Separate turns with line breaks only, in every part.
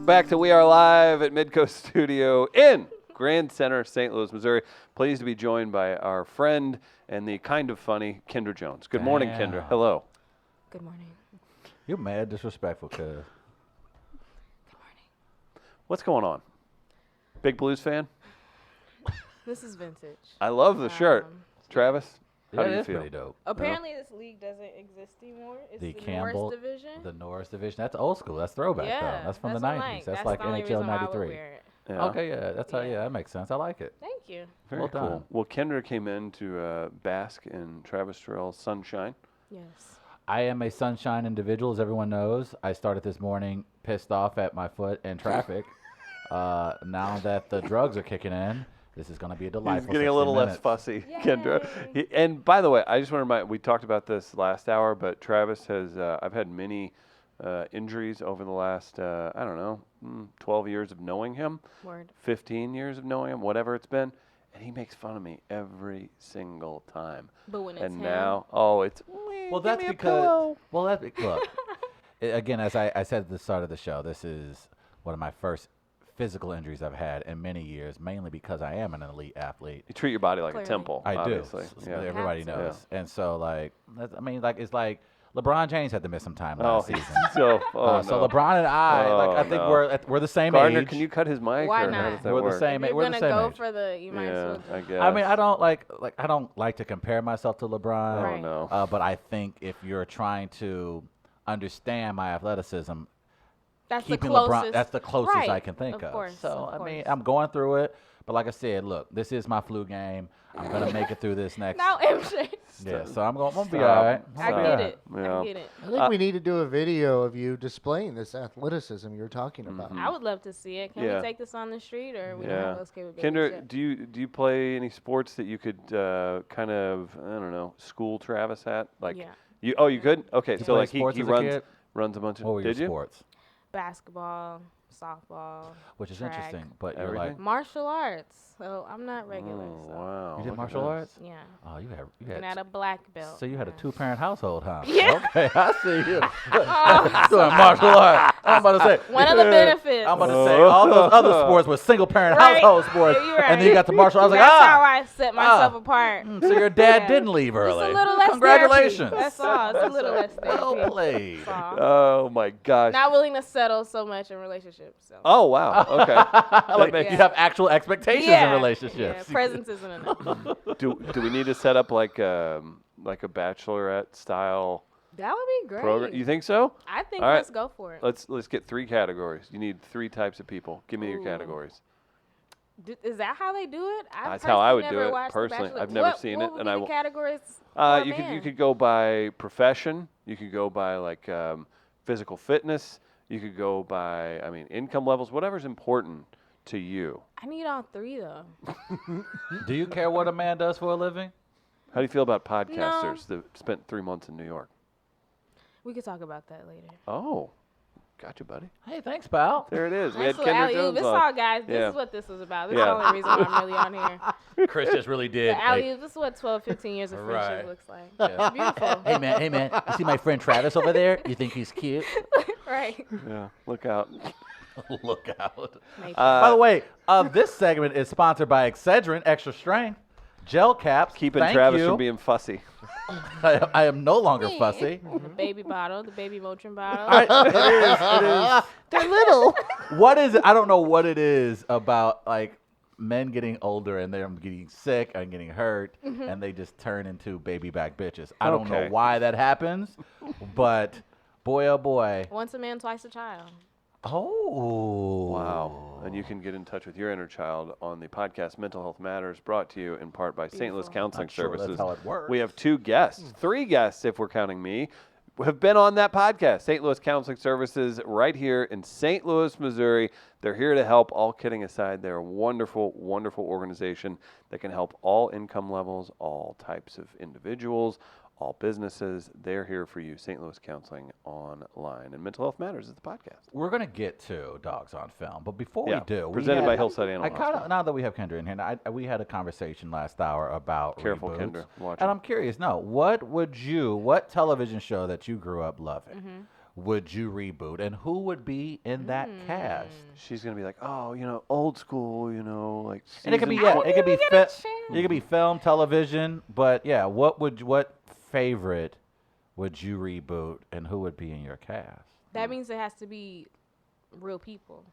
Welcome back to We Are Live at Midcoast Studio in Grand Center, St. Louis, Missouri. Pleased to be joined by our friend and the kind of funny Kendra Jones. Good morning, Kendra. Hello.
Good morning.
You're mad disrespectful, cuz.
Good morning.
What's going on? Big Blues fan?
This is vintage.
I love the shirt. Travis, how do you feel?
Pretty dope.
Apparently, this league doesn't exist anymore. It's the
Campbell
Norris Division.
The Norris Division. That's old school. That's throwback, though. That's from the 90s. That's like
the only
NHL
reason why I would
93.
wear it.
Yeah.
Okay, yeah. That's how, that makes sense. I like it.
Thank you.
Very
Well
cool.
done.
Well, Kendra came in to bask in Travis Terrell's sunshine.
Yes.
I am a sunshine individual, as everyone knows. I started this morning pissed off at my foot in traffic. Now that the drugs are kicking in, this is going to be a delightful
He's getting a little less fussy, Kendra. And by the way, I just want to remind, we talked about this last hour, but Travis has, I've had many injuries over the last, 12 years of knowing him.
Word.
15 years of knowing him, whatever it's been. And he makes fun of me every single time.
But when it's
and
him.
now, it's,
Well, that's because, look, again, as I said at the start of the show, this is one of my first physical injuries I've had in many years, mainly because I am an elite athlete.
You treat your body like
Clearly.
a temple,
I
obviously.
do.
Yeah.
Everybody
Have to.
knows. And so, it's like LeBron James had to miss some time last season.
So
LeBron and I, I think we're the same
Gardner,
age.
can you cut his mic?
Why
or
not?
How does that
We're the
work?
same.
If you're
We're
gonna
the same
go
age.
for the, you might as well.
I guess.
I mean, I don't like to compare myself to LeBron.
Right.
Oh, no.
But I think if you're trying to understand my athleticism,
That's the
keeping
closest.
LeBron, that's the closest
right.
I can think of.
Course,
so
of
I mean,
course.
I'm going through it. But like I said, look, this is my flu game. I'm gonna make it through this next.
Now, MJ.
Yeah, so I'm gonna be
Stop.
all right.
I get it.
Yeah.
I get it.
I think we need to do a video of you displaying this athleticism you're talking about.
I would love to see it. Can
Yeah.
we take this on the street, or we don't
Yeah.
have those capabilities
Kendra,
yet?
do you play any sports that you could kind of, I don't know, school Travis at? Like
Yeah.
you could? Okay,
You
so
played
like
sports
he
as a
runs
kid?
runs a bunch of
What were your
Did you?
sports?
Basketball, softball,
Which is
track.
interesting, but you're
Everything?
like,
martial arts. So I'm not regular.
Oh,
so.
wow.
you did
look at
martial
this.
arts?
Yeah.
Oh, you
And
had.
at a black belt.
So you had a
yeah.
2-parent household, huh?
Yeah.
Okay, I see you. Doing martial arts. I'm about to say.
One of the benefits.
I'm about to say all those other sports were single-parent
Right.
household sports,
Yeah, you're
and then you got the martial arts. I was
That's
like,
how I set myself apart.
So your dad
Yeah.
didn't leave
Just
early.
a little less
Congratulations.
therapy. That's all. It's a little less
Well
therapy.
played.
That's all.
Oh my gosh.
Not willing to settle so much in relationships. So.
Oh wow. Okay.
Like, you have actual expectations in relationships.
Yeah, presence isn't enough.
do we need to set up like a bachelorette style
That would be great.
program? You think so?
I think
All right.
let's go for it.
Let's get 3 categories. You need 3 types of people. Give me your
Ooh.
categories.
Is that how they do it?
That's how I would do
never
it,
watched The
personally.
Bachelor.
I've never
What-
seen
what
it,
would
and
be
I
the
will-
categories for a
You
man?
could go by profession. You could go by like physical fitness. You could go by income levels. Whatever's important to you.
I need all 3 though.
Do you care what a man does for a living?
How do you feel about podcasters that spent 3 months in New York?
We could talk about that later.
Oh, gotcha, buddy.
Hey, thanks, pal.
There it is. We had
Nice little
Kendra
alley-oop.
Jones
This
on.
all, guys. This
Yeah.
is what this was about. This
Yeah.
is the only reason why I'm really on here.
Chris just really did.
The alley-oop. This is what 12, 15 years of friendship
Right.
looks like.
Yeah.
Beautiful.
Hey man, you see my friend Travis over there? You think he's cute?
Right.
Yeah, look out.
Look out.
Maybe.
By the way, this segment is sponsored by Excedrin Extra Strength Gel Caps.
Keeping
Thank
Travis
you.
from being fussy.
I am no longer fussy.
The baby bottle, the baby Motrin bottle.
It is. They're little. What is it? I don't know what it is about like men getting older and they're getting sick and getting hurt and they just turn into baby back bitches. I don't know
Okay.
why that happens, but boy oh boy.
Once a man, twice a child.
Oh.
Wow. And you can get in touch with your inner child on the podcast Mental Health Matters, brought to you in part by St. Louis
Beautiful.
Counseling
Not sure
Services.
that's how it works.
We have 2 guests, 3 guests if we're counting me, who have been on that podcast, St. Louis Counseling Services, right here in St. Louis, Missouri. They're here to help. All kidding aside, they're a wonderful, wonderful organization that can help all income levels, all types of individuals, all businesses. They're here for you. St. Louis Counseling Online. And Mental Health Matters is the podcast.
We're going to get to Dogs on Film, but before
Yeah,
we do,
presented by Hillside Animal Hospital.
Now that we have Kendra in here, we had a conversation last hour about
Careful,
reboots.
Kendra. Watch
And
it.
I'm curious, what television show that you grew up loving would you reboot, and who would be in that cast?
She's gonna be like, old school, like.
And it could be
season
it could be
get a chance.
it could be film, television, but yeah, what favorite would you reboot, and who would be in your cast?
That means it has to be real people.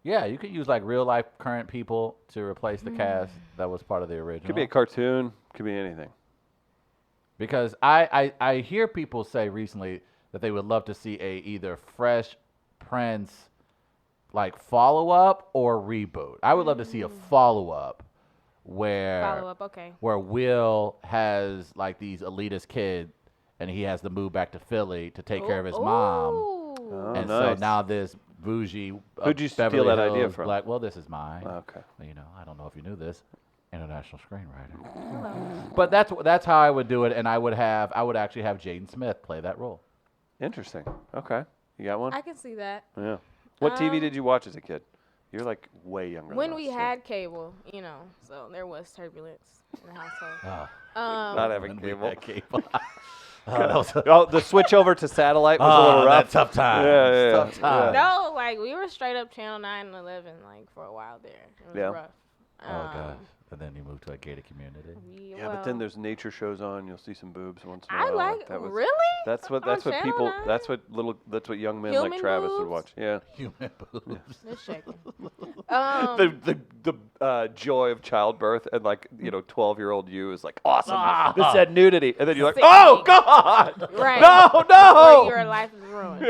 Yeah, you could use like real life current people to replace the cast that was part of the original.
Could be a cartoon. Could be anything.
Because I hear people say recently that they would love to see a either Fresh Prince like follow up or reboot. I would love to see a follow up where
Follow up, okay.
where Will has like these elitist kids and he has to move back to Philly to take care of his mom.
Oh,
And
nice.
so now this bougie
Who'd you steal
Beverly
that idea
Hills
from?
Black, well, this is mine.
Okay.
I don't know if you knew this. International screenwriter. But that's how I would do it, and I would actually have Jaden Smith play that role.
Interesting. Okay. You got one?
I can see that.
Yeah. What TV did you watch as a kid? You're like way younger.
When
than
we
us, so-
had cable, so there was turbulence in the household.
not having
When we
cable.
had cable. That was
The switch over to satellite was a little rough.
Tough time.
Yeah.
Tough time.
No, like we were straight up Channel 9 and 11 like for a while there. It was
Yeah.
rough.
Oh gosh. And then you moved to a gated community.
Yeah, but then there's nature shows on. You'll see some boobs once in a
I
while.
like
that was,
really.
That's what
On Channel
people.
9?
That's what young men
Human
like Travis would
boobs?
watch. Yeah.
Human boobs.
Just checking.
The joy of childbirth and 12-year-old you is like awesome. This said nudity, and then you're like, oh
16.
God,
Right.
no.
Your life is ruined.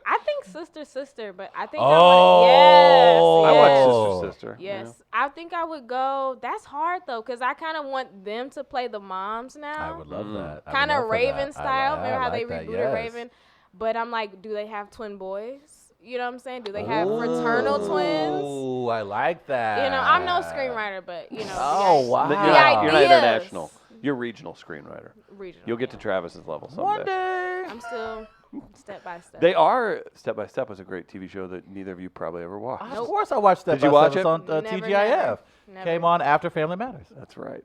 I think Sister, but I think
Oh.
I
yes,
watched
yes.
Sister Sister.
Yes, I think I would go. That's hard though, because I kind of want them to play the moms
I
now.
would love that. I would
Kind
love
of
for
Raven
that.
style.
I
Remember how
like
they
that,
rebooted
yes.
Raven? But I'm like, do they have twin boys? You know what I'm saying? Do they have fraternal twins?
Oh, I like that.
I'm no screenwriter, but
Oh, wow.
You're
The
not
ideas.
international. You're regional screenwriter.
Regional,
You'll get to
yeah.
Travis's level someday.
One day.
I'm still step by step.
They are Step by Step was a great TV show that neither of you probably ever watched.
Of course, I watched that.
Did you watch it?
on
Never,
TGIF.
never.
Came on after Family Matters.
That's right.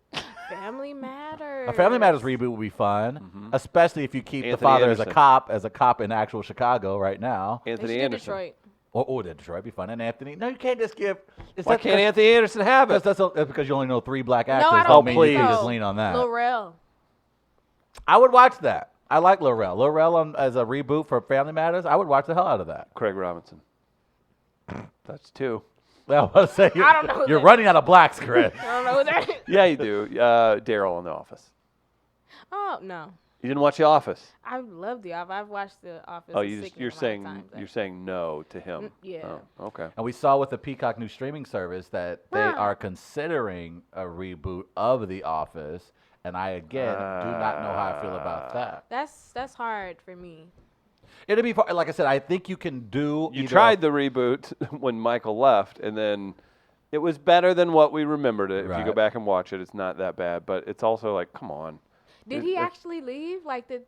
Family Matters.
A Family Matters reboot would be fun, especially if you keep the
Anthony
father
Anderson.
as a cop in actual Chicago right now.
They
Anthony
should do
Anderson.
Detroit.
Oh, Detroit would be fun. And Anthony, no, you can't just give.
Why can't Anthony Anderson have it?
That's because you only know 3 black actors.
I
don't
don't
mean
think
you can
so.
just lean on that.
Laurel.
I would watch that. I like Laurel. Laurel as a reboot for Family Matters. I would watch the hell out of that.
Craig Robinson. That's 2.
Well, I was saying,
I don't know who
you're
that
running out of blacks, Chris.
I don't know who that is.
Yeah, you do. Daryl in The Office.
Oh, no.
You didn't watch The Office.
I love The Office. I've watched The Office.
Oh,
a
you're
significant
saying
amount of times,
you're saying no to him.
yeah.
Oh, okay.
And we saw with the Peacock new streaming service that they are considering a reboot of The Office. And I, again, do not know how I feel about that.
That's hard for me.
It'll be, like I said, I think you can do.
You
either
tried the reboot when Michael left, and then it was better than what we remembered it. If you go
Right.
back and watch it, it's not that bad. But it's also like, come on.
Did he actually leave? Like, did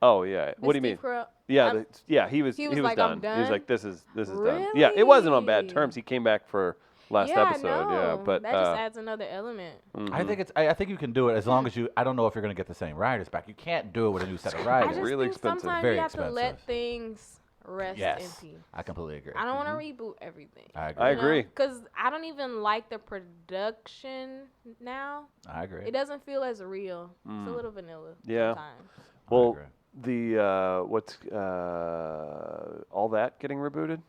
Oh yeah. What do you mean?
Steve Carell?
Yeah,
I'm-
he was
he was like,
done.
"I'm
He was
done"?
like, this is done. Yeah, it wasn't on bad
Really?
terms. He came back for last
yeah,
episode.
I know.
Yeah, but
that just adds another element.
I think I think you can do it as long as you. I don't know if you're going to get the same writers back. You can't do it with a new set of
I
writers.
just
really
think
expensive.
sometimes
Very
you have to let
expensive.
things rest
Yes,
in peace.
I completely agree.
I don't want to reboot everything.
I agree.
I agree.
Because I don't even like the production now.
I agree.
It doesn't feel as real. It's a little vanilla
Yeah.
sometimes.
Well,
agree.
the what's all that getting rebooted?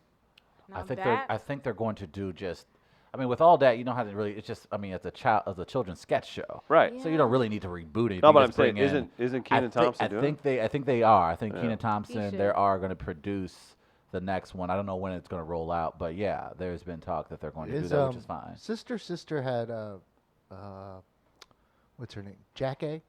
Now
I think they're going to do just. I mean, with all that, you know how they really. It's just. I mean, it's a children's sketch show.
Right.
So you don't really need to reboot anything.
No, but I'm
just
saying,
bring in-
isn't Kenan Thompson doing it?
I think they are. I think Kenan Thompson.
He
They
should.
are going to produce the next one. I don't know when it's going to roll out, but yeah, there's been talk that they're going to do that, which is fine.
Sister had what's her name? Jack A.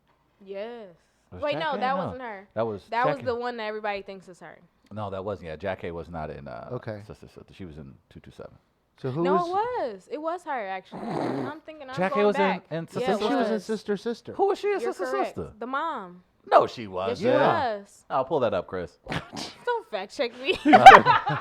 Yes.
Was
Wait,
Jack
no,
A?
that
No.
wasn't her.
That was
That was
Jackie.
the one that everybody thinks is her.
No, that wasn't. Yeah, Jack A was not in.
Okay.
Sister. She was in 227.
So who
No,
was?
it was her actually. I'm thinking. I'm
Jackie
going
was
back.
in
Yeah,
Sister
it
She was in
was.
Sister.
Who was she as
You're
Sister
correct.
Sister?
The mom.
No, she was.
Yes, she was.
I'll pull that up, Chris.
Don't fact check me.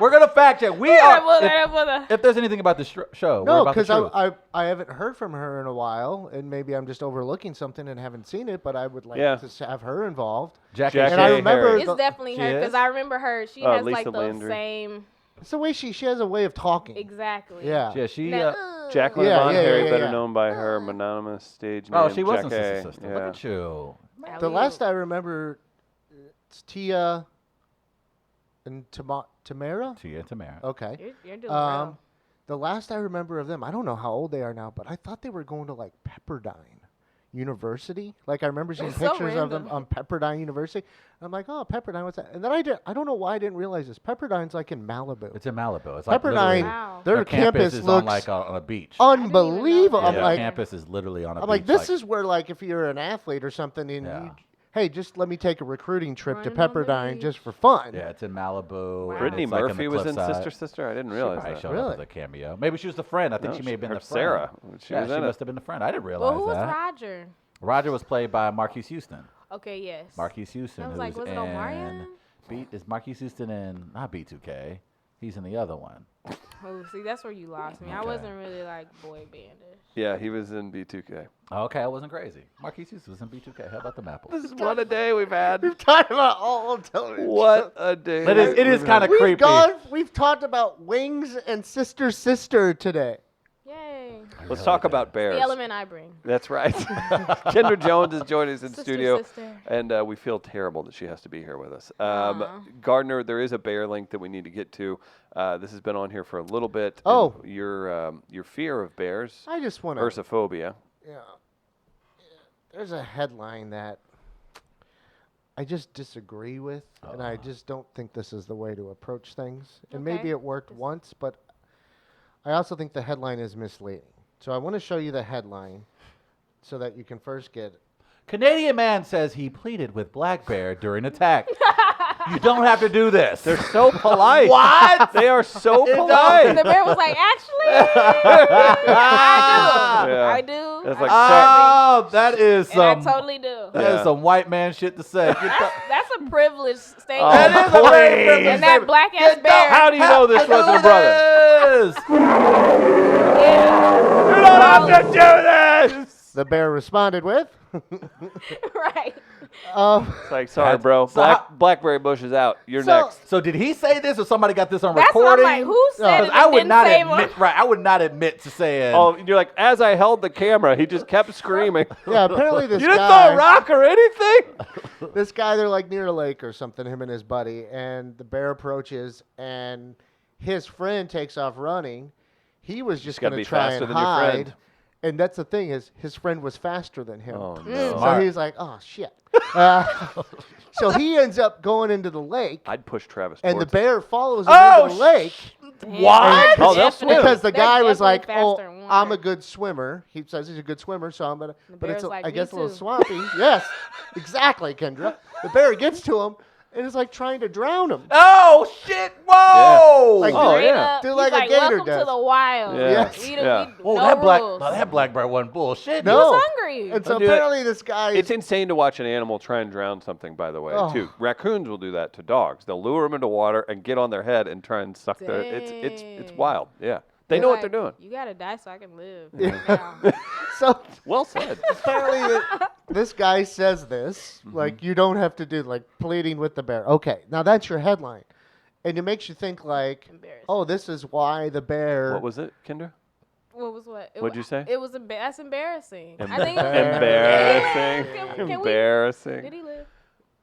We're gonna fact check. We are. If there's anything about this show, we're
No,
about the
because
truth.
I haven't heard from her in a while, and maybe I'm just overlooking something and haven't seen it. But I would like to have her involved.
Jackie,
and I remember
it's definitely her because I remember her. She has like
Lisa
the
Landry.
same.
It's the way she has a way of talking.
Exactly.
Yeah.
Yeah, she.
Jacqueline
Yeah,
Von
yeah,
Harry,
yeah,
better
yeah.
known by her mononymous stage name.
Oh, she wasn't
Jackie.
sister.
Yeah.
Look at you.
The last I remember, it's Tia and Tamara.
Tia and Tamara.
Okay.
You're doing well.
The last I remember of them, I don't know how old they are now, but I thought they were going to like Pepperdine University. Like I remember seeing
That's so
pictures of them
random.
on Pepperdine University. I'm like, oh, Pepperdine, what's that? And then I don't know why I didn't realize this. Pepperdine's like in Malibu.
It's in Malibu. It's like
Pepperdine,
Wow.
their campus
is
looks
on like on a beach.
unbelievable.
that.
I'm
Their
like,
campus is literally on a beach.
I'm like, this is where like if you're an athlete or something, and
Yeah.
you, hey, just let me take a recruiting trip to
Running on the
Pepperdine
beach.
just for fun.
Yeah, it's in Malibu.
Wow.
and
Brittany
it's like
Murphy
the
was in
cliffside.
Sister. I didn't
She
realize
probably
that.
showed
Really?
up as a cameo. Maybe she was the friend. I think
No,
she may have been
her
the friend.
Sarah. She
yeah,
was
she
in it.
must have been the friend. I didn't realize
Well, who was
that.
Roger?
Roger was played by Marquise Houston.
Okay, yes.
Marquise Houston.
I was
who's
like, was it
in
Omarion?
Is Marquise Houston in not B2K? He's in the other one.
Oh, see, that's where you lost me. I
Okay.
wasn't really like boy bandish.
Yeah, he was in B2K.
Okay, I wasn't crazy. Marquise Houston was in B2K. How about the apples?
This is what a day we've had.
We've talked about all television.
What a day.
It is kind of
We've
creepy.
We've talked about Wings and Sister today.
Yay.
Let's talk about bears.
The element I bring.
That's right. Kendra Jones is joining us in
Sister,
studio,
sister.
and we feel terrible that she has to be here with us.
Aw.
Gardner, there is a bear link that we need to get to. This has been on here for a little bit.
Oh.
and your fear of bears,
I just want to.
ursophobia.
Yeah. There's a headline that I just disagree with, and I just don't think this is the way to approach things. And maybe
Okay.
it worked once, but I also think the headline is misleading. So I want to show you the headline so that you can first get it.
Canadian man says he pleaded with black bear during attack. You don't have to do this.
They're so polite.
What?
They are so
And
polite.
the bear was like, actually,
Yeah.
I do.
That's
I
like
do.
Oh, that is
And I
some.
totally do.
That
Yeah.
is some white man shit to say. Get the-
That's a privileged statement.
Oh,
That is a very
please.
privileged
And that
statement.
black ass
Get
bear.
How do you know this wasn't a brother?
Yes.
Yeah.
You don't have to do this.
The bear responded with,
Right.
It's like, sorry,
That's-
bro.
so how-
Blackberry Bush is out. You're
So-
next.
So did he say this, or somebody got this on
That's what I'm
recording?
like, who said it?
Because I
and
would
didn't
not
say
admit.
what?
Right, I would not admit to saying.
Oh, you're like, as I held the camera, he just kept screaming.
yeah, apparently this
You didn't
guy,
throw a rock or anything?
this guy, they're like near a lake or something, him and his buddy, and the bear approaches, and his friend takes off running. He was just
gotta
going
be
to try
faster
and
than your
hide.
friend.
And that's the thing is, his friend was faster than him.
Oh,
Mm.
no.
So
Smart.
he's like, oh, shit. So he ends up going into the lake,
I'd push Travis
and the
towards
bear follows him
Oh,
into the lake.
What?
Oh, they'll swim.
Because the
They're
guy was like,
definitely
"Oh,
faster than
I'm a
water.
good swimmer." He says he's a good swimmer, so I'm gonna.
The
But it's,
bear's like,
I
"Me
guess, a little
too."
swampy. Yes, exactly, Kendra. The bear gets to him and is like trying to drown him.
Oh shit! Whoa!
Like,
Oh,
Straight
yeah.
up,
Do
he's
like a gator
welcome
does.
to the wild.
Yeah.
Yes.
We,
Yeah.
we,
Oh,
no
that
rules.
black bear wasn't bullshit.
No.
He was hungry.
And so
I'll do it.
apparently this guy.
It's insane to watch an animal try and drown something, by the way,
Oh.
too. Raccoons will do that to dogs. They'll lure them into water and get on their head and try and suck their... It's
Dang.
wild. Yeah. They
He's
know
like,
what they're doing.
You gotta die so I can live.
Yeah.
Now.
so
Well said.
apparently this guy says this,
Mm-hmm.
like you don't have to do like pleading with the bear. Okay, now that's your headline, and it makes you think like,
Embarrassing.
oh, this is why the bear.
What was it, Kendra?
What was what?
What'd you say?
It was that's embarrassing. I think
Embarrassing.
Can we-
Embarrassing.
Did he live?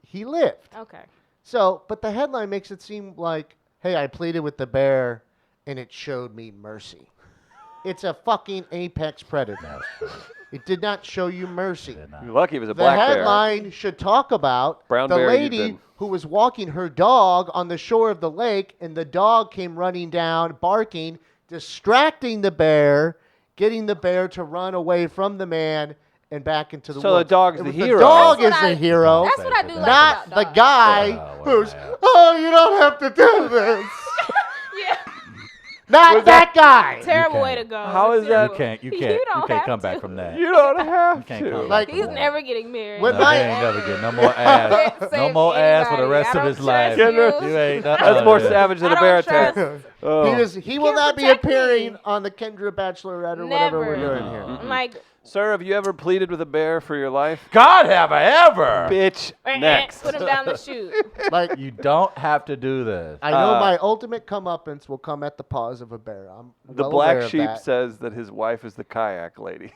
He lived.
Okay.
So, but the headline makes it seem like, hey, I pleaded with the bear, and it showed me mercy. It's a fucking apex predator. It did not show you mercy.
You're lucky it was a
The
black bear.
headline should talk about
Brown
the
bear, you've
lady
been-
who was walking her dog on the shore of the lake, and the dog came running down, barking, distracting the bear, getting the bear to run away from the man and back into the
So the
woods.
dog's
It
the
was
hero.
The dog
That's
is
what
the
I-
hero,
That's what I do like
not
about
the
dogs.
guy
Oh,
who's,
wow.
oh, you don't have to do this.
Yeah.
Not that guy.
Terrible
You
way to
can't.
go.
How is that?
You can't. You
You
can't.
don't
You can't
have
come back
to.
from that.
You don't have
You can't
to.
come
Like-
back
He's
from that.
never getting married.
With
No,
my-
he ain't never getting no more ass.
Can't
No
save
more ass for the
anybody.
rest
I
of
don't
his life.
trust
Kendra,
you.
You ain't.
That's more savage than
I
a bear
don't trust-
attack. Oh.
He will
can't
not be
protect
appearing
me.
on the Kendra Bachelorette or whatever we're
Never.
doing here.
I'm like,
Sir, have you ever pleaded with a bear for your life?
God have I ever?
Bitch, next.
put him down the chute.
Like,
You don't have to do this.
I know my ultimate comeuppance will come at the paws of a bear. I'm
The
well
black
aware of
sheep
that.
says that his wife is the kayak lady.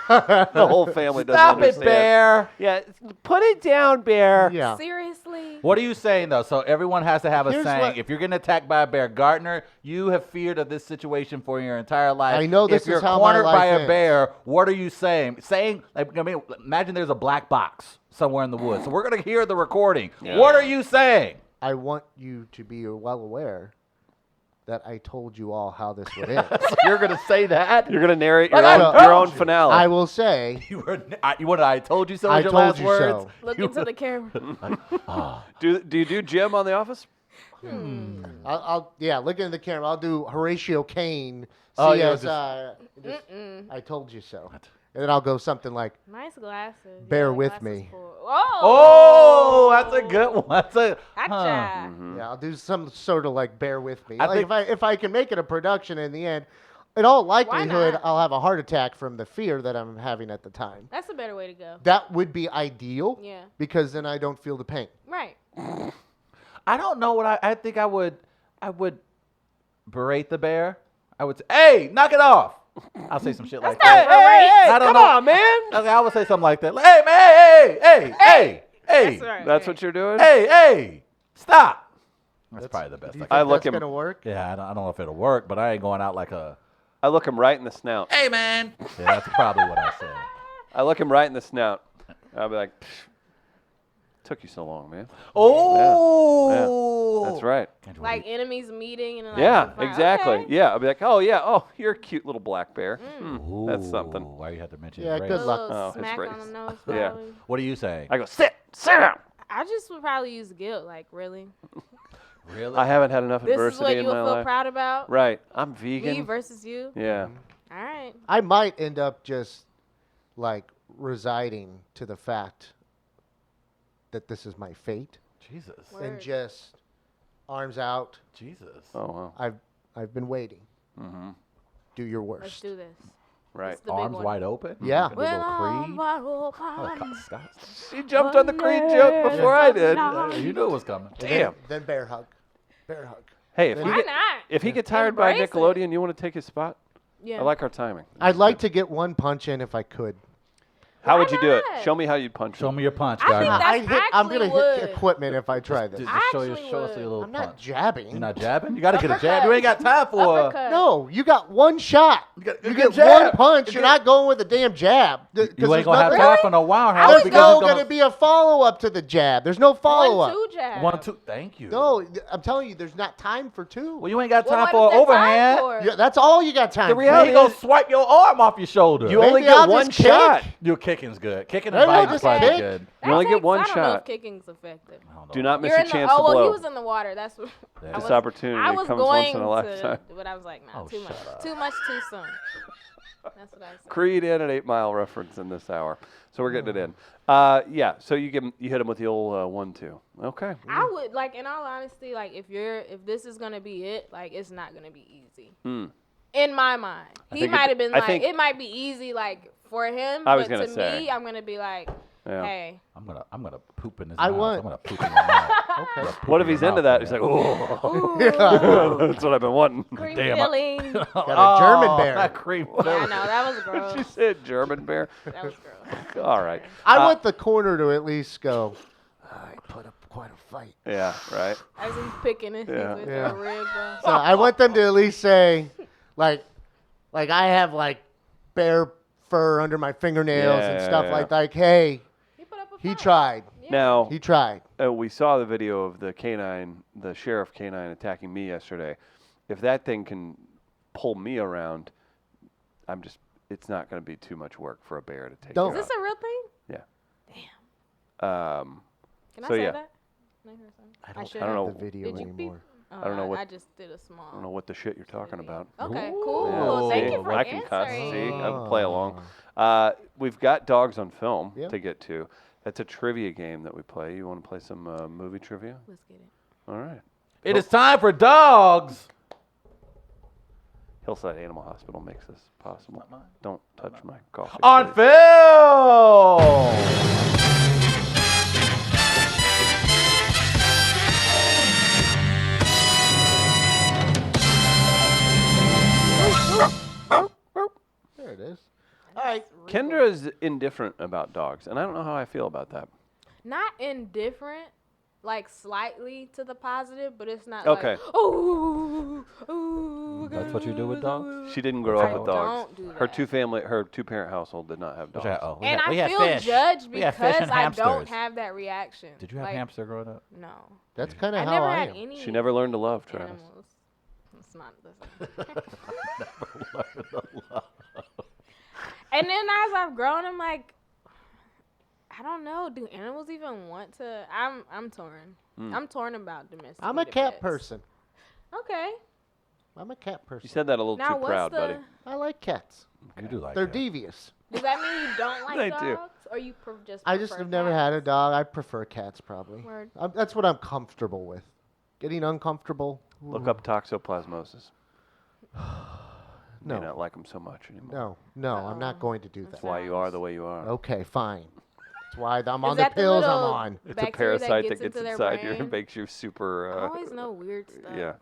The whole family doesn't
Stop it,
understand.
bear.
Yeah, put it down, bear.
Yeah.
Seriously?
What are you saying though? So everyone has to have a
Here's
saying.
what-
If you're getting attacked by a bear, Gardner, you have feared of this situation for your entire life.
I know this
If you're
is how my
cornered by
life
a
ends.
bear, what are you saying? Saying, like, I mean, imagine there's a black box somewhere in the woods. So we're gonna hear the recording.
Yeah.
What are you saying?
I want you to be well aware that I told you all how this would end.
You're gonna say that?
You're gonna narrate
Like
your
I
own,
told
your own
you.
finale.
I will say,
I told you so.
I
Was your
told
last
you
words?
so.
Look into the camera.
Do you do gym on The Office?
I'll look into the camera. I'll do Horatio Kane.
Oh, yeah,
I told you so. And then I'll go something like,
Nice glasses.
Bear
Yeah,
with
glasses
me.
Oh, that's a good one. That's a.
Gotcha.
yeah, I'll do some sort of like bear with me.
I
Like
think-
if I can make it a production in the end, in all likelihood,
not?
I'll have a heart attack from the fear that I'm having at the time.
That's a better way to go.
That would be ideal.
Yeah.
Because then I don't feel the pain.
Right.
I don't know what I think I would berate the bear. I would say, hey, knock it off. I'll say some shit like that. I don't
come
know.
on, man.
I would say something like that. Like, hey, man, hey.
That's right.
That's what you're doing?
Hey, stop. That's probably the best.
Do you
I
think
can.
look
that's
him-
going to work?
Yeah, I don't know if it'll work, but I ain't going out like a.
I look him right in the snout.
Hey, man. Yeah, that's probably what I said.
I look him right in the snout. I'll be like, "Psh, took you so long, man.
Oh,
That's right.
Like enemies meeting and like,
Yeah,
fine,
exactly.
okay.
Yeah, I'll be like, oh yeah, oh you're a cute little black bear. That's something.
Why you have to mention
Yeah,
race?
good
A
luck.
little
Oh, his
smack
race.
on the nose.
Yeah.
Probably.
What are you saying?
I go sit down.
I just would probably use guilt. Like, really?
Really?
I haven't had enough
This is
adversity
what
in
you would
my
feel
life.
proud about?
Right, I'm
Me
vegan.
versus you?
Yeah,
All right.
I might end up just like residing to the fact that this is my fate
Jesus.
Word.
and just arms out.
Jesus.
oh wow.
I've been waiting.
Mm-hmm.
Do your
Let's
worst.
do this.
Right.
It's the big
Arms
one.
wide open?
Yeah.
Like a little creed?
Well,
Oh, Scott.
She jumped on the Creed joke before I did.
You knew it was coming.
And
Damn.
Then bear hug. Bear hug.
Hey, if
Why
he
Why
get,
not?
if he gets hired by
Embrace it.
Nickelodeon, you want to take his spot?
Yeah.
I like our timing.
I'd like to get one punch in if I could.
How
Why
would you do it?
not?
Show me how you'd punch
Show
him.
me your punch,
I think
Gardner.
that's
I'm gonna
actually
hit
would.
equipment if I try this.
Just
I
show
actually
us your
would.
little
I'm not
punch.
jabbing.
You're not jabbing? You got to get a jab.
Uppercut.
You ain't got time for
Uppercut.
No, you got one shot.
You got-
You
you
get
get
one
jab.
punch. You're not going with a damn jab.
You ain't going to have
nothing-
time for no wild
I
house
was
There's
because
no
it's
going to
gonna
be a follow up to the jab. There's no follow up.
1-2 jab.
1, 2. Thank you.
No, I'm telling you, there's not time for two.
Well, you ain't got
Well,
time
what
for
is
an
there time
overhand.
for?
Yeah, that's all you got time
The
for.
reality
He gonna
is-
swipe your arm off your shoulder.
You only
Maybe
get
I'll
one
just kick.
shot.
Your kicking's good. Kicking
Maybe
and
I'll
biting is
just
probably
kick.
good.
You only get one
I don't know if
shot.
kicking's effective.
I don't know.
Do not miss
You're
a
in the,
chance
oh,
to
well,
blow.
he was in the water. That's what.
Yeah.
I
This
was-
opportunity
I was
comes
going
once in a
to,
lifetime.
but I was like, nah,
Oh,
too much.
shut up.
Too much, too soon. That's what I said.
Creed and an 8 Mile reference in this hour, so we're getting it in. Yeah, so you hit him with the old 1-2. Okay.
I would like, in all honesty, like if this is gonna be it, like it's not gonna be easy.
Hmm.
In my mind, he
think
might
it-
have been
I
like,
think-
it might be easy, like for him,
I was
but
gonna
to
say.
me, I'm gonna be like,
Yeah.
hey,
I'm gonna poop in his
I
mouth.
want-
I'm gonna poop in your mouth.
Okay.
What if he's into that? He's like, oh,
ooh,
that's what I've been wanting.
cream
Damn,
filling.
Got a German bear.
That cream
Yeah, I
filling.
know that was
Did you
gross.
say German bear?
That was gross.
All right.
I want the corner to at least go. I put up quite a fight.
Yeah, right.
As he's picking it
Yeah.
with
Yeah.
the rib.
So I want them to at least say, like I have like bear fur under my fingernails and
Yeah,
stuff
yeah.
like, hey,
He put up a
he
fight.
tried.
Yeah.
Now,
He tried.
we saw the video of the canine, the sheriff canine attacking me yesterday. If that thing can pull me around, it's not going to be too much work for a bear to take
Don't.
me
Is this a real thing?
out.
Can I
So,
say
yeah.
that? Can I hear something?
I don't
should
I don't
have.
know.
The video
Did you beep?
anymore.
I don't know what
I just did a small.
I don't know what the shit you're talking about.
Okay,
Ooh.
cool.
Yeah,
Thank
see,
you for
I can cuss.
answering.
See, I can play along.
Ah.
We've got dogs on film
Yep.
to get to. That's a trivia game that we play. You want to play some movie trivia?
Let's get it.
All right.
It is time for dogs.
Hillside Animal Hospital makes this possible.
Not mine.
Don't touch my coffee.
On
please.
film.
There it is. All right.
Kendra is indifferent about dogs, and I don't know how I feel about that.
Not indifferent, like slightly to the positive, but it's not
Okay.
like, oh, oh.
That's what you do with dogs?
She didn't grow
I
up with dogs.
don't do
Her
that.
her two-parent household did not have dogs.
And I feel judged because I don't have that reaction.
Did you have
like,
hamster growing up?
No.
That's kind of
I
how
never
I
had
am.
any
She never learned to love, Travis.
animals. It's not the same.
Never learned to love.
And then as I've grown, I'm like, I don't know. Do animals even want to? I'm torn. I'm torn about domestic.
I'm a cat
pets.
person.
Okay.
I'm a cat
You
person.
said that a little
Now
too
what's
proud,
the?
buddy.
I like cats.
You do like
They're
that.
devious.
Does that mean you don't like
They
dogs,
do.
or you just?
I just
prefer
have never
cats?
had a dog. I prefer cats probably.
Word.
That's what I'm comfortable with. Getting uncomfortable.
Look up toxoplasmosis.
No.
You may not like them so much anymore.
No, I'm not going to do
That's
that.
why you are the way you are.
Okay, fine. That's why I'm
Is
on the
that the
pills I'm
little
on.
It's a
bacteria
parasite that
gets
gets
into their
inside you
brain?
and makes you super.
I always know weird stuff.
Yeah,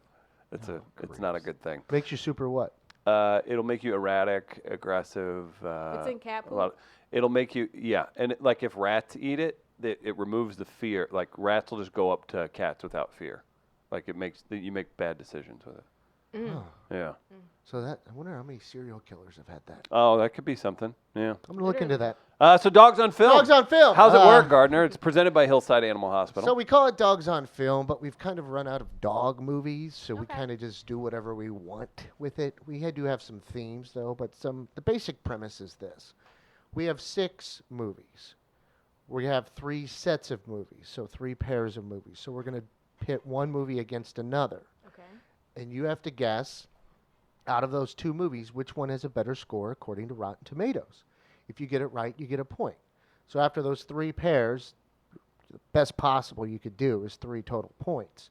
it's not a good thing.
Makes you super what?
It'll make you erratic, aggressive.
It's in cat
a lot.
poop?
It'll make you and like if rats eat it, it removes the fear. Like rats will just go up to cats without fear. Like you make bad decisions with it.
Oh.
Yeah.
So I wonder how many serial killers have had that.
Oh, that could be something. Yeah.
I'm gonna look into that.
So dogs on film.
Dogs on film.
How's it work, Gardner? It's presented by Hillside Animal Hospital.
So we call it Dogs on Film, but we've kind of run out of dog movies, so we
Okay.
kind of just do whatever we want with it. We do have some themes though, but the basic premise is this: we have 6 movies. We have 3 sets of movies, so 3 pairs of movies. So we're gonna pit one movie against another,
Okay.
and you have to guess out of those 2 movies which one has a better score according to Rotten Tomatoes. If you get it right, you get a point. So after those 3 pairs, the best possible you could do is 3 total points.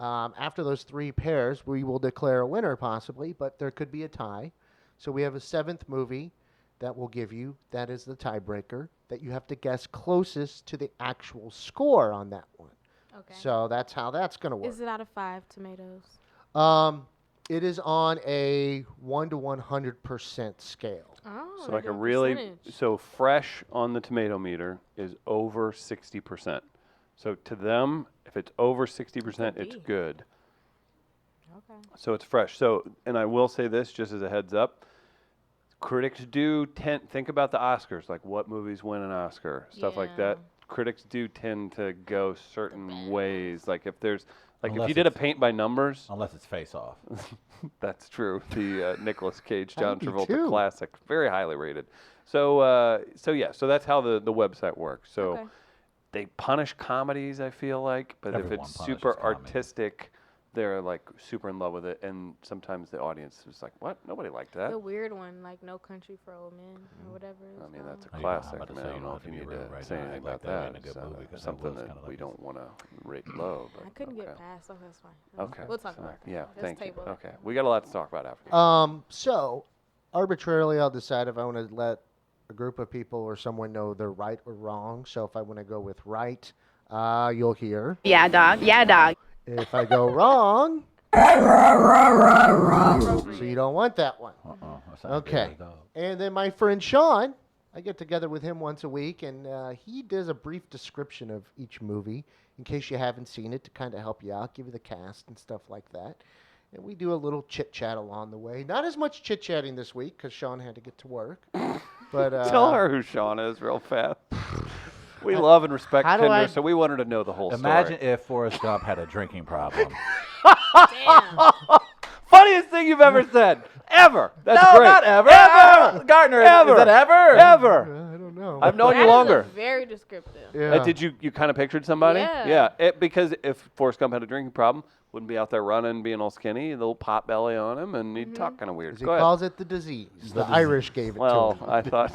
After those 3 pairs, we will declare a winner possibly, but there could be a tie. So we have a 7th movie that will give you, that is the tiebreaker, that you have to guess closest to the actual score on that one.
Okay.
So that's how that's going to work.
Is it out of 5 tomatoes?
It is on a 1 to 100% scale.
Oh.
So
they're
like a
doing
really
percentage.
fresh on the tomato meter is over 60%. So to them, if it's over 60%, it's
D.
good.
Okay.
So it's fresh. So, and I will say this just as a heads up, critics do think about the Oscars, like what movies win an Oscar, stuff like that.
Yeah.
Critics do tend to go certain ways. Like if there's, like
Unless
if you did a
it's-
paint by numbers,
Unless it's face off.
that's true. The Nicolas Cage, John Travolta
92.
classic, very highly rated. So, so that's how the website works. So
Okay.
they punish comedies, I feel like, but if
Everyone
it's
punishes
super
comedy.
artistic, they're like super in love with it, and sometimes the audience is like, "What? Nobody liked that."
The weird one, like No Country for Old Men or whatever.
I mean, that's a
Oh, yeah, I'm
classic.
about to
I mean,
say,
I don't
you
know
don't
if you
have to
need
be rude
to
right
say
now.
anything
Act
about
like that
that.
ain't a good
It's,
movie, 'cause that
something
was
that
kinda
we
like
don't want to rate low. But
I couldn't
okay.
get past. Okay, that's fine.
Okay.
We'll talk
so,
about that.
Yeah,
Let's
thank you.
table it.
Okay, we got a lot to talk about after.
So arbitrarily, I'll decide if I want to let a group of people or someone know they're right or wrong. So if I want to go with right, you'll hear.
Yeah, dog. Yeah, dog.
If I go wrong, so you don't want that one.
That sounds
Okay.
good, dog.
And then my friend Sean, I get together with him once a week, and he does a brief description of each movie in case you haven't seen it to kind of help you out, give you the cast and stuff like that. And we do a little chit chat along the way. Not as much chit chatting this week because Sean had to get to work. But
Tell her who Sean is real fast. We love and respect
how do
Kendra,
I-
so we want her to know the whole
Imagine
story.
if Forrest Gump had a drinking problem.
Damn.
Funniest thing you've ever said. Ever. That's
No,
great.
not ever.
Ever.
Gardner,
Ever.
is it ever?
Ever.
I don't know.
I've known
That
you
is
longer.
very descriptive.
Yeah.
Did you kind of pictured somebody?
Yeah.
Because if Forrest Gump had a drinking problem, Wouldn't be out there running, being all skinny, a little pot belly on him, and he'd talk kind of weird.
As he
Go ahead.
calls it the disease. The Irish gave it
Well,
to him.
I thought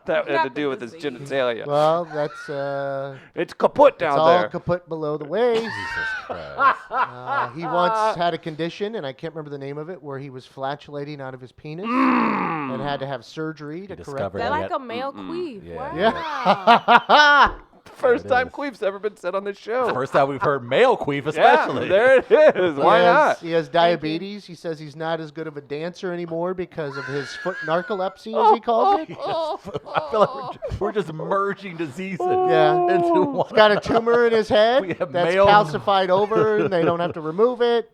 that had
Not
to
the
do with his
disease.
genitalia.
Well, that's
It's kaput
it's
down
all
there.
kaput below the waist.
Jesus Christ.
He once had a condition, and I can't remember the name of it, where he was flatulating out of his penis and had to have surgery to correct
discovered
That
Yeah.
like a male queef.
Yeah.
Wow.
Yeah.
First
it
time
is.
queef's ever been said on this show.
First time we've heard male queef,
Yeah,
especially.
there it is. Why not?
He has diabetes. He says he's not as good of a dancer anymore because of his foot narcolepsy, as he calls it.
I feel like we're just merging diseases
Yeah.
into one.
He's got a tumor in his head
We have
that's
male-
calcified over, and they don't have to remove it.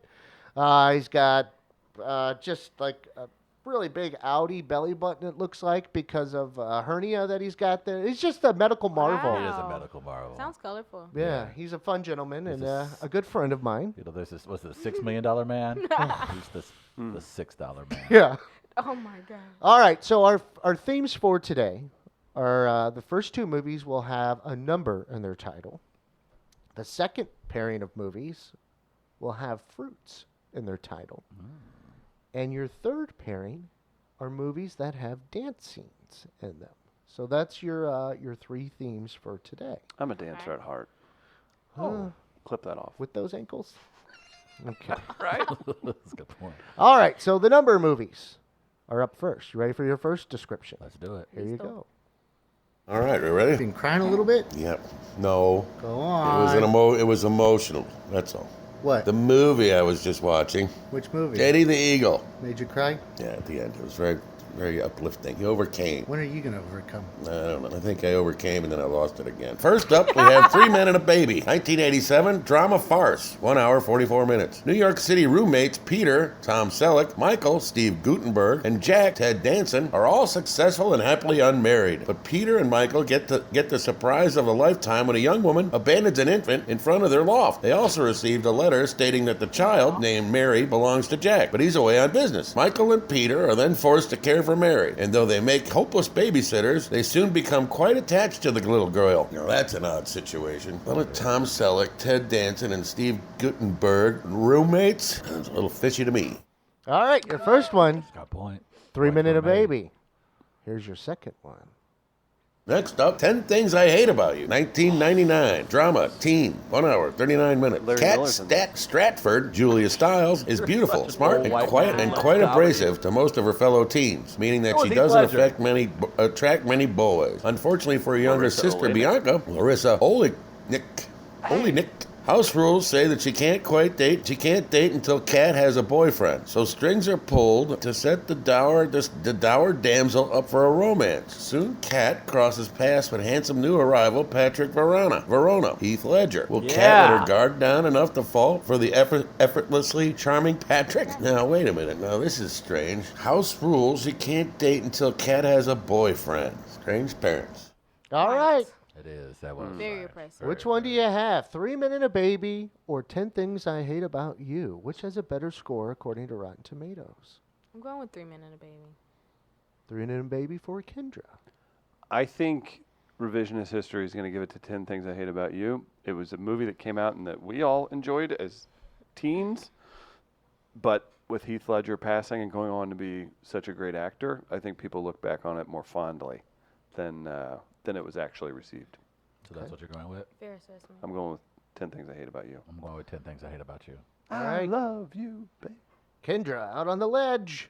He's got just like a really big outy belly button, it looks like, because of a hernia that he's got there. He's just a medical marvel.
He is a
Wow.
medical marvel.
Sounds colorful.
Yeah, he's a fun gentleman and a good friend of mine.
You know, there's this, what's it, $6 million man? He's the $6 man.
Yeah.
Oh my god.
All right, so our themes for today are the first two movies will have a number in their title. The second pairing of movies will have fruits in their title. And your third pairing are movies that have dance scenes in them. So that's your three themes for today.
I'm a dancer at heart. Clip that off.
With those ankles? Okay.
Right?
That's a good point.
All right, so the number movies are up first. You ready for your first description?
Let's do it.
Here you go.
All right, we ready?
Been crying a little bit?
Yep. No.
Go
It
on.
was it was emotional. That's all.
What?
The movie I was just watching,
Which movie?
Eddie the Eagle.
Made you cry?
Yeah, at the end, it was very, very uplifting. He overcame.
When are you going to overcome?
I don't know. I think I overcame and then I lost it again. First up, we have Three Men and a Baby, 1987 drama farce, 1 hour 44 minutes. New York City roommates Peter, Tom Selleck, Michael, Steve Gutenberg, and Jack, Ted Danson, are all successful and happily unmarried. But Peter and Michael get the surprise of a lifetime when a young woman abandons an infant in front of their loft. They also received a letter stating that the child, named Mary, belongs to Jack, but he's away on business. Michael and Peter are then forced to care for Mary, and though they make hopeless babysitters, they soon become quite attached to the little girl. Now that's an odd situation. Well, with Tom Selleck, Ted Danson, and Steve Gutenberg roommates, sounds a little fishy to me.
All right, your first one,
Got a point.
3
Point
Minute
for
a
me.
Baby. Here's your second one.
Next up, 10 Things I Hate About You, 1999. Drama, teen, 1 hour, 39 minutes.
Larry
Kat
Miller's in there.
Stratford, Julia Stiles, is beautiful, smart,
old
and
white
quiet,
man.
and quite
Comedy.
abrasive to most of her fellow teens, meaning that
Oh,
she
Heath
doesn't
Ledger.
attract many boys. Unfortunately for her younger
Larissa
sister,
Oleynik.
Bianca, Larissa Oleynik, house rules say that she can't date until Kat has a boyfriend. So strings are pulled to set the dour damsel up for a romance. Soon Kat crosses paths with handsome new arrival Patrick Verona, Heath Ledger. Will Kat let her guard down enough to fall for the effortlessly charming Patrick? Now wait a minute. Now this is strange. House rules she can't date until Kat has a boyfriend. Strange parents.
All right.
It is. That was
Very oppressive.
Which one do you have? 3 Minute a Baby or 10 Things I Hate About You? Which has a better score according to Rotten Tomatoes?
I'm going with 3 Minute a Baby.
3 Minute a Baby for Kendra.
I think revisionist history is going to give it to 10 Things I Hate About You. It was a movie that came out and that we all enjoyed as teens, but with Heath Ledger passing and going on to be such a great actor, I think people look back on it more fondly than it was actually received.
So that's what you're going with?
Fair assessment.
I'm going with 10 Things I Hate About You.
I'm going with 10 Things I Hate About You.
All right.
love you, babe.
Kendra out on the ledge.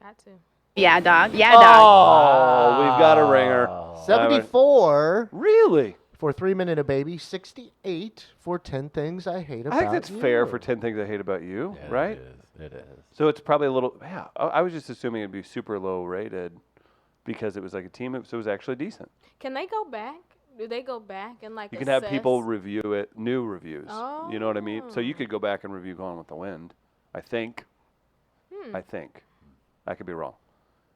Got to.
Yeah, dog. Yeah, dog.
Oh, we've got a ringer.
74
Really?
for 3 Minute a Baby. 68 for 10 Things I Hate About
I think that's
You.
fair for 10 Things I Hate About You,
Yeah,
right?
It is.
So it's probably a little, yeah. I was just assuming it'd be super low rated because it was like a team, so it was actually decent.
Can they go back? Do they go back and like
You can have people
assess?
review it, new reviews. You know what I mean? So you
Oh.
could go back and review Gone with the Wind. I think. I think. I could be wrong.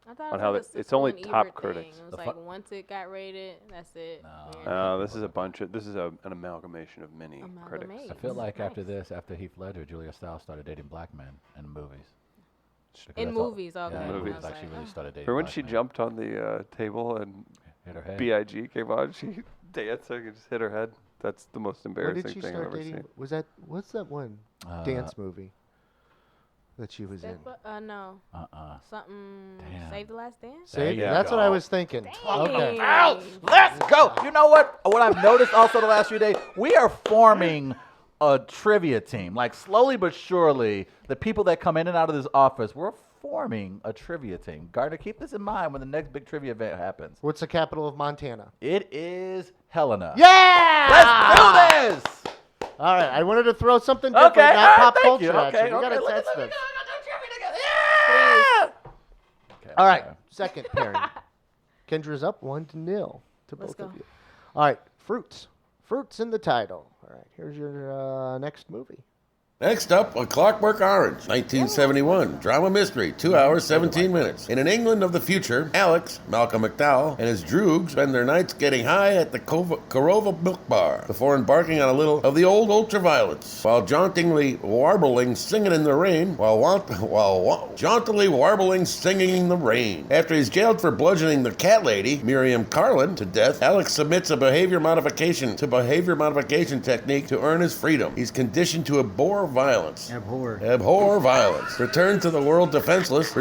I thought
on
it
how
was
it's
a
only
Sipple and
top
Ebert
critics.
thing. It
The
was
fu-
like once it got rated, that's it.
No.
Yeah.
This is a bunch of, this is an amalgamation of many critics.
I feel like
Nice.
after this, after Heath Ledger, Julia Stiles started dating black men in movies. Because
In
that's all-
movies, okay.
Yeah, in
Movies.
movies, like she really started dating.
Remember when
black
she
men.
jumped on the table and
Hit her head.
B.I.G. came on? She dancing and just hit her head. That's the most
When
embarrassing
did she
thing I've
start
ever
dating?
seen.
What's that one dance movie that she was in?
No. Something.
Damn.
Save the Last Dance.
There you
That's what I
go.
was thinking. Okay.
Dang.
Let's go. You know what? What I've noticed also the last few days, we are forming a trivia team. Like slowly but surely, the people that come in and out of this office, we're forming a trivia team. Gardner, keep this in mind when the next big trivia event happens.
What's the capital of Montana?
It is Helena.
Yeah!
Let's do this.
All right. I wanted to throw something different,
Okay,
not
all right,
pop
thank
culture
you.
at you.
Okay,
We got to
okay,
test
let me
this.
Yeah. Okay,
All right.
sorry.
Second pairing. Kendra's up 1-0 to
Let's
both of
go.
you. All right. Fruits. Fruits in the title. All right. Here's your next movie.
Next up, A Clockwork Orange, 1971, drama mystery, 2 hours, 17 minutes. In an England of the future, Alex, Malcolm McDowell, and his droog spend their nights getting high at the Korova Milk Bar before embarking on a little of the old ultraviolence, while jauntily warbling, singing in the rain, jauntily warbling, singing in the rain. After he's jailed for bludgeoning the cat lady, Miriam Carlin, to death, Alex submits a behavior modification technique to earn his freedom. He's conditioned to abhor violence. Abhor violence. Return to the world defenseless.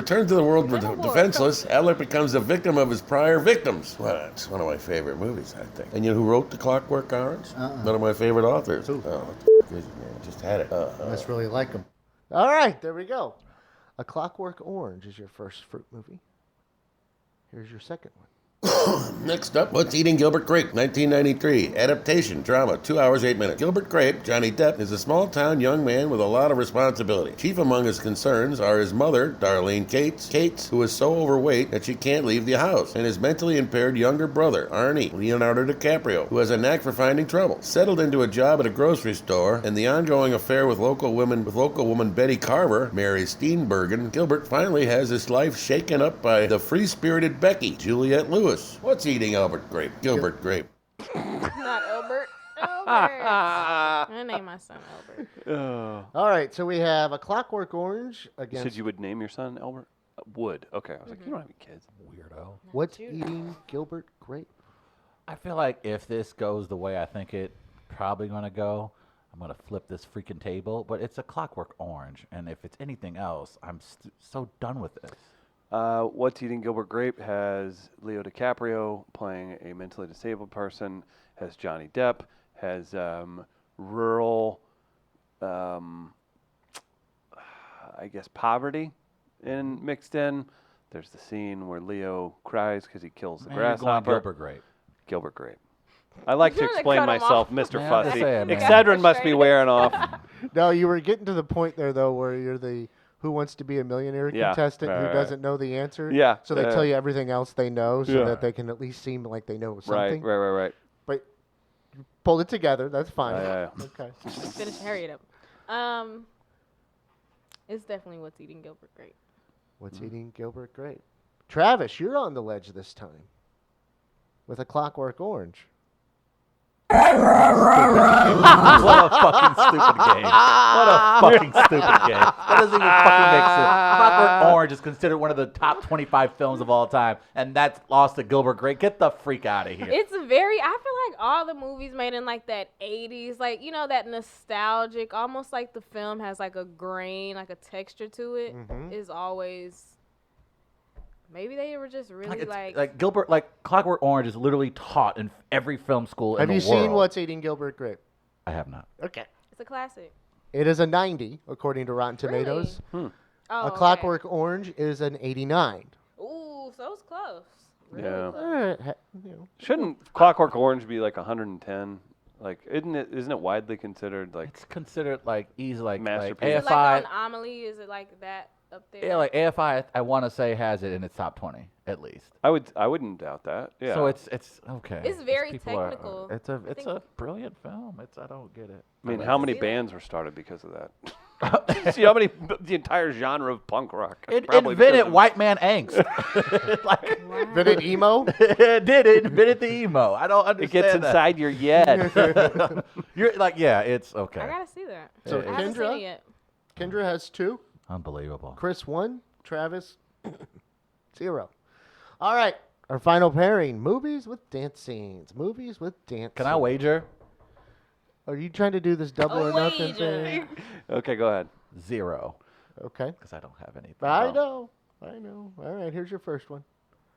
Alec becomes a victim of his prior victims. Well, it's one of my favorite movies, I think. And you know who wrote The Clockwork Orange? One of my favorite authors.
Who?
Oh, just had it.
Must really like them. All right. There we go. A Clockwork Orange is your first fruit movie. Here's your second one.
Next up, What's Eating Gilbert Grape, 1993. Adaptation, drama, 2 hours, 8 minutes. Gilbert Grape, Johnny Depp, is a small-town young man with a lot of responsibility. Chief among his concerns are his mother, Darlene Cates, who is so overweight that she can't leave the house, and his mentally impaired younger brother, Arnie, Leonardo DiCaprio, who has a knack for finding trouble. Settled into a job at a grocery store, and the ongoing affair with local woman Betty Carver, Mary Steenburgen, Gilbert finally has his life shaken up by the free-spirited Becky, Juliette Lewis. What's eating Gilbert Grape?
Not Albert. I'm gonna name my son Albert.
All right. So we have A Clockwork Orange against
Said you would name your son Albert? Would. Okay. I was like, you don't have any kids.
Weirdo.
What's Eating Gilbert Grape?
I feel like if this goes the way I think it probably going to go, I'm going to flip this freaking table. But it's A Clockwork Orange. And if it's anything else, I'm so done with this.
What's Eating Gilbert Grape has Leo DiCaprio playing a mentally disabled person, has Johnny Depp, has rural, I guess, poverty mixed in. There's the scene where Leo cries because he kills the
Man, you're going
grasshopper.
Gilbert Grape.
Gilbert Grape. I like to
You're gonna
explain
cut him
myself,
off.
Mr.
Man, I'm just
Fussy.
saying, man.
Excedrin must be
Frustrated.
wearing off.
No, you were getting to the point there, though, where you're the Who Wants to Be a Millionaire
Yeah,
contestant
right,
who
right.
doesn't know the answer.
Yeah,
So they tell you everything else they know so
Yeah.
that they can at least seem like they know something.
Right.
But you pulled it together. That's fine.
Yeah.
Okay.
Let's finish hurry it up. It's definitely What's Eating Gilbert Grape.
What's Eating Gilbert Grape? Travis, you're on the ledge this time with A Clockwork Orange.
What a fucking stupid game. What a fucking stupid game. That doesn't even fucking make sense. Clockwork Orange is considered one of the top 25 films of all time, and that's lost to Gilbert Grape. Get the freak out of here.
It's I feel like all the movies made in like that 80s, like, you know, that nostalgic, almost like the film has like a grain, like a texture to it, is always, maybe they were just really
like Gilbert, like Clockwork Orange is literally taught in every film school
Have
in
you
the world.
seen What's Eating Gilbert Grape?
I have not.
Okay.
it's a classic.
It is a 90, according to Rotten
Really?
Tomatoes.
Oh,
A
okay.
Clockwork Orange is an 89.
Ooh, so it's close. Really
Yeah.
close.
Shouldn't Clockwork Orange be like 110? Like, isn't it widely considered like?
It's considered like easy, like
Masterpiece.
Is it
AFI.
like on Amelie? Is it like that up there?
Yeah, like AFI, I want to say has it in its top 20 at least.
I wouldn't doubt that. Yeah.
So it's okay.
It's very
people are-
technical.
it's a
think-
a brilliant film. I don't get it.
I mean,
like
how
to
many
see that.
bands were started because of that? See how many the entire genre of punk rock.
It
Probably
invented
because of-
white man angst. like,
Vintage emo?
it did. It invented the emo. I don't
It
understand.
gets
that.
inside your yet.
You're like, yeah, it's okay.
I gotta see that.
So
I haven't seen
Kendra?
it yet.
Kendra has 2.
Unbelievable.
Chris 1. Travis 0. All right. Our final pairing. Movies with dance scenes. Movies with dance
Can I
scenes.
wager?
Are you trying to do this double or nothing thing?
Okay, go ahead.
0.
Okay.
Because I don't have anything.
I know. All right, here's your first one.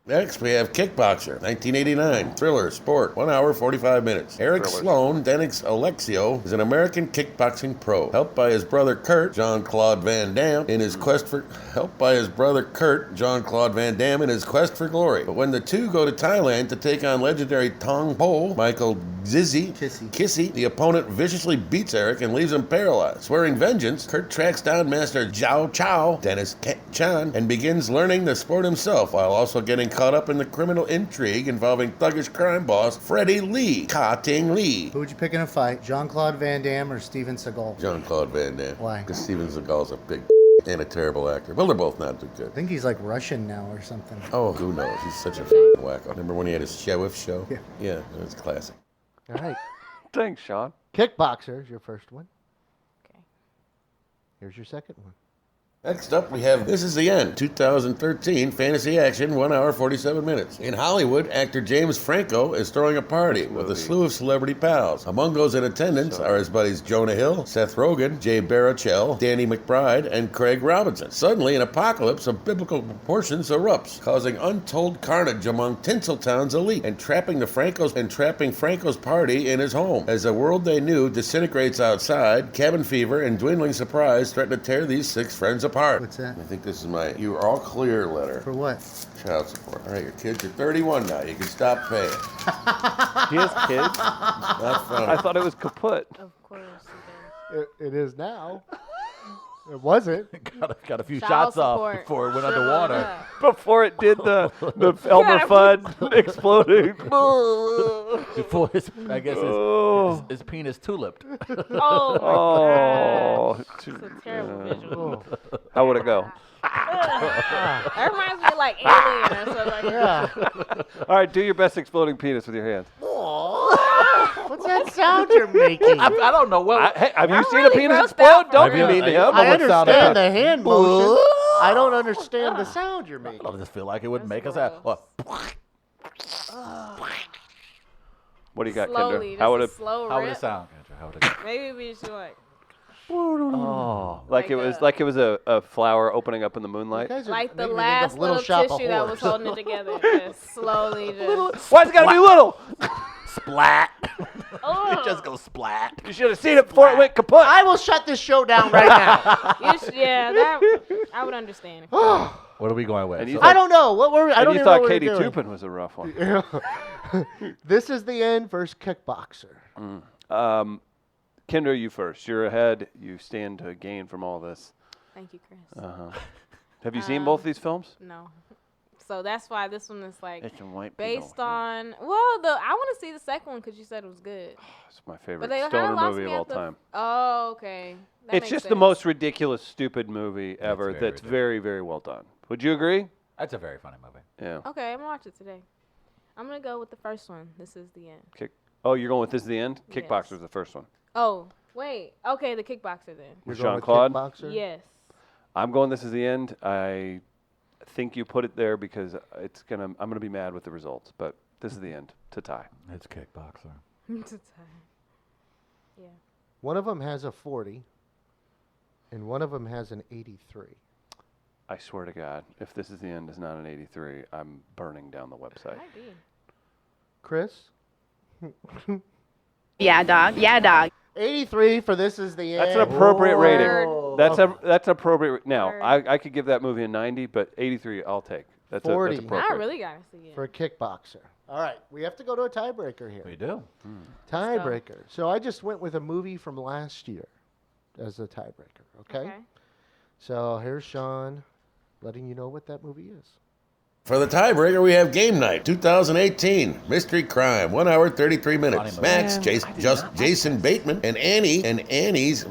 Next, we have Kickboxer, 1989. Thriller, sport, 1 hour, 45 minutes. Eric Sloan, Dennis Alexio, is an American kickboxing pro. Helped by his brother Kurt, Jean-Claude Van Damme, in his quest for glory. But when the two go to Thailand to take on legendary Tong Po, Michael Kissy, the opponent viciously beats Eric and leaves him paralyzed. Swearing vengeance, Kurt tracks down Master Zhao Chow, Dennis Chan, and begins learning the sport himself while also getting caught up in the criminal intrigue involving thuggish crime boss Freddie Lee, Ka Ting Lee.
Who would you pick in a fight, Jean-Claude Van Damme or Steven Seagal?
Jean-Claude Van Damme.
Why?
Because Steven Seagal's a big and a terrible actor. Well, they're both not too good.
I think he's like Russian now or something.
Oh, who knows? He's such a wacko. Remember when he had his sheriff show?
Yeah.
Yeah, it was classic.
All right.
Thanks, Sean.
Kickboxer is your first one.
Okay.
Here's your second one.
Next up, we have This Is the End, 2013 fantasy action, 1 hour, 47 minutes. In Hollywood, actor James Franco is throwing a party with a slew of celebrity pals. Among those in attendance are his buddies Jonah Hill, Seth Rogen, Jay Baruchel, Danny McBride, and Craig Robinson. Suddenly, an apocalypse of biblical proportions erupts, causing untold carnage among Tinseltown's elite and trapping Franco's party in his home. As the world they knew disintegrates outside, cabin fever and dwindling surprise threaten to tear these 6 friends apart.
What's that?
I think this is my "you are all clear" letter.
For what?
Child support. All right, your kids are 31 now. You can stop paying.
He has kids?
Not funny.
I thought it was kaput.
Of course he does.
It is now. It wasn't.
got a few
Child
shots
support.
off before it went
Sure
underwater.
enough.
Before it did the Elmer Fudd exploding.
Before his, I guess
Oh.
his penis tuliped.
Oh my
Oh.
gosh. It's a terrible visual.
How would it go?
That reminds me of like Alien or something like that.
Yeah.
All right, do your best exploding penis with your hands.
What's that sound you're making?
I don't know what.
Hey, have you
I'm
seen
really
a penis
grossed
explode?
out
Don't
for
be
real.
mean to him.
I
what sound
understand
it
the hand motion. I don't understand the sound you're making.
I just feel like it would
That's
make us
gross.
have.
What do you got,
Slowly,
Kendra? How would
just
it?
a slow
How would
rip.
it sound, Kendra? How would it?
Maybe we should like
Oh,
Like
like it was a flower opening up in the
You
moonlight.
guys are
like the
making me think
last
of
little
Shop of
tissue that was
Horrors.
holding it together. Just slowly just.
Why's it gotta be little?
Splat.
Oh.
It just goes splat.
You should have seen it before it went kaput.
I will shut this show down right now.
Yeah, that I would understand.
What are we going with?
And you
So-
I don't know. What were we? I
And
don't
you
even know
thought
what
Katie
we're doing.
Tupin was a rough one.
This is the end versus Kickboxer.
Kendra, you first. You're ahead. You stand to gain from all this.
Thank you, Chris.
Have you seen both these films?
No. So that's why this one is like
It's in white
based on. Well, I want to see the second one because you said it was good.
It's my favorite
But they kind
stoner
of lost
movie
me
of all
at the.
time.
Oh, okay. That
It's
makes
just the
sense.
most ridiculous, stupid movie ever.
very
That's
ridiculous.
very, very well done. Would you agree?
That's a very funny movie.
Yeah.
Okay, I'm gonna watch it today. I'm gonna go with the first one. This is the end.
Oh, you're going with This Is the End?
Yes.
Kickboxer's the first one.
Oh, wait. Okay, the kickboxer then.
With
You're going with
Jean-Claude?
Kickboxer?
Yes.
I'm going This Is the End. I think you put it there because I'm gonna be mad with the results, but this is the end to tie.
It's Kickboxer.
Yeah.
One of them has a 40, and one of them has an 83.
I swear to God, if This Is the End is not an 83, I'm burning down the website.
Might be.
Chris?
Yeah, dog. Yeah, dog.
83 for This Is the End.
That's an appropriate rating.
Word.
That's appropriate. Now,
Word.
I could give that movie a 90, but 83 I'll take. That's
40.
that's
Now I
appropriate.
really gotta see it.
For a Kickboxer. All right, we have to go to a tiebreaker here.
We do.
Tiebreaker. So I just went with a movie from last year as a tiebreaker, okay? So here's Sean letting you know what that movie is.
For the tiebreaker, we have Game Night 2018 Mystery Crime, 1 hour 33 minutes.
Funny
Max, Jason Bateman, and Annie's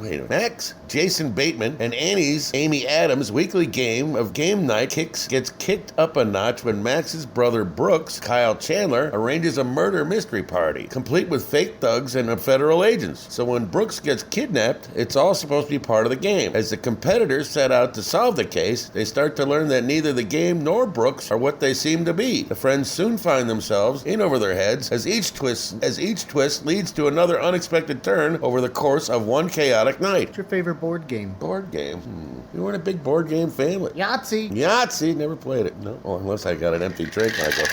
Jason Bateman and Annie's Amy Adams' weekly game of Game Night gets kicked up a notch when Max's brother Brooks, Kyle Chandler, arranges a murder mystery party, complete with fake thugs and federal agents. So when Brooks gets kidnapped, it's all supposed to be part of the game. As the competitors set out to solve the case, they start to learn that neither the game nor Brooks are what they seem to be. The friends soon find themselves in over their heads as each twist leads to another unexpected turn over the course of one chaotic night.
What's your favorite board game?
Board game? We weren't a big board game family.
Yahtzee.
Yahtzee? Never played it. No. Oh, unless I got an empty drink, Michael.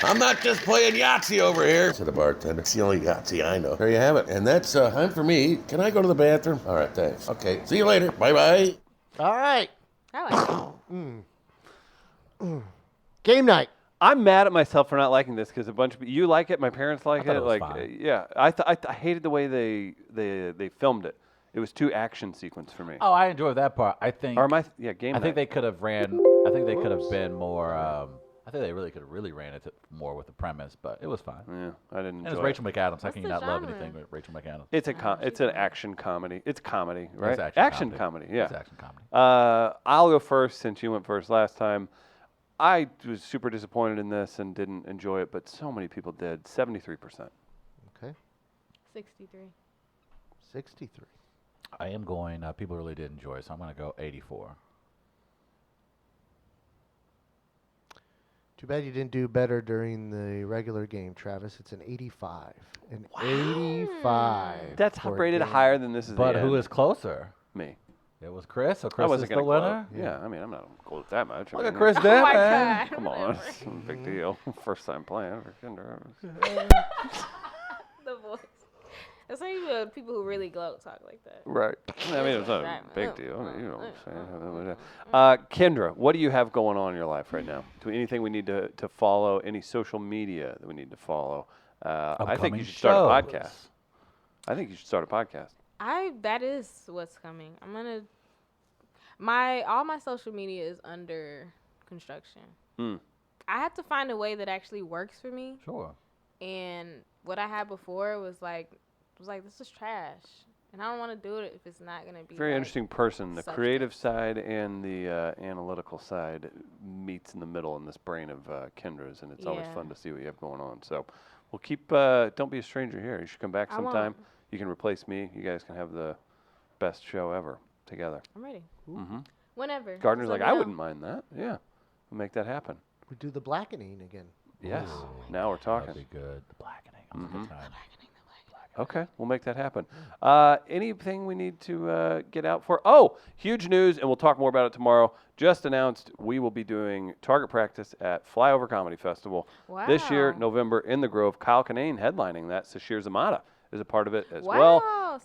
I'm not just playing Yahtzee over here, said the bartender. It's the only Yahtzee I know. There you have it. And that's time for me. Can I go to the bathroom? All right, thanks. Okay, see you later. Bye-bye.
All right.
I like it.
Game night.
I'm mad at myself for not liking this because a bunch of you like it. My parents like
thought
it.
it was
Like,
fine.
yeah, I hated the way they filmed it. It was too action sequence for me.
Oh, I enjoyed that part. I think.
Or game.
I think
night.
they could have ran. I think they could have been more. I think they really could have ran it more with the premise, but it was fine.
Yeah, I didn't
And
enjoy
it's
it.
Rachel McAdams. How
What's
can you
the
not love
genre?
anything with Rachel McAdams?
It's an action comedy. It's comedy, right?
It's
action comedy. Yeah.
It's action comedy.
I'll go first since you went first last time. I was super disappointed in this and didn't enjoy it, but so many people did. 73%.
Okay.
63.
63.
I am going. People really did enjoy it, so I'm going to go 84.
Too bad you didn't do better during the regular game, Travis. It's an 85. An 85.
That's
for a
rated
game.
higher than this is.
But
the
who
end.
is closer?
Me?
It was Chris. So
I
Chris is
wasn't
the
gonna
winner.
gloat. Yeah, I mean, I'm not gonna gloat that much. I
Look at
mean,
Chris
Oh
there,
my
man.
God.
Come on,
Whatever.
it's a big deal. First time playing for Kendra.
The voice. That's how you people who really gloat talk like that.
Right. I mean, it's not a
Right.
big deal. I mean, you know what I'm saying. Kendra, what do you have going on in your life right now? Do anything we need to follow? Any social media that we need to follow? I think you should start a podcast. I think you should start a podcast.
That is what's coming. I'm gonna all my social media is under construction. I have to find a way that actually works for me.
Sure.
And what I had before was like this is trash, and I don't want to do it if it's not gonna be
Very
like,
interesting person. The
substance.
creative side and the analytical side meets in the middle in this brain of Kendra's, and it's always
Yeah.
fun to see what you have going on. So we'll keep. Don't be a stranger here. You should come back
I
sometime.
won't.
You can replace me. You guys can have the best show ever together.
I'm ready.
Mm-hmm.
Whenever.
Gardner's
Just
like,
let
I
me know.
wouldn't mind that. Yeah, we'll make that happen.
We do the blackening again.
Yes. Now we're talking.
That'd be good. The blackening. That was a good time.
Okay, we'll make that happen. Anything we need to get out for? Oh, huge news, and we'll talk more about it tomorrow. Just announced we will be doing target practice at Flyover Comedy Festival this year,
Wow.
November, in the Grove. Kyle Kinane headlining that. Sashir Zamata is a part of it as
Wow,
well.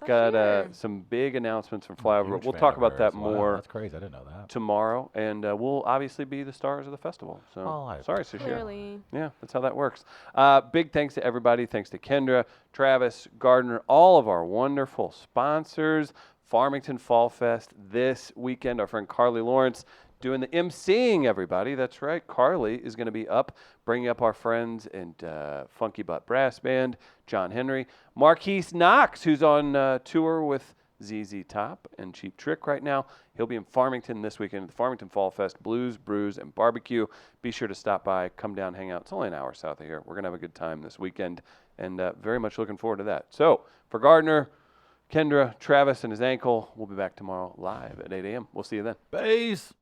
Got
Sashir.
some big announcements from Flyover.
Huge
We'll
fan
talk
of
about that
hers. Wow,
more
That's crazy. I didn't know that.
tomorrow, and we'll obviously be the stars of the festival. So
Oh, I
sorry, Sashir.
Clearly.
Yeah, that's how that works. Big thanks to everybody. Thanks to Kendra, Travis, Gardner, all of our wonderful sponsors. Farmington Fall Fest this weekend. Our friend Carly Lawrence doing the emceeing, everybody. That's right. Carly is going to be up, bringing up our friends and Funky Butt Brass Band, John Henry. Marquise Knox, who's on tour with ZZ Top and Cheap Trick right now. He'll be in Farmington this weekend at the Farmington Fall Fest, Blues, Brews, and Barbecue. Be sure to stop by, come down, hang out. It's only an hour south of here. We're going to have a good time this weekend, and very much looking forward to that. So, for Gardner, Kendra, Travis, and his ankle, we'll be back tomorrow live at 8 a.m. We'll see you then.
Peace.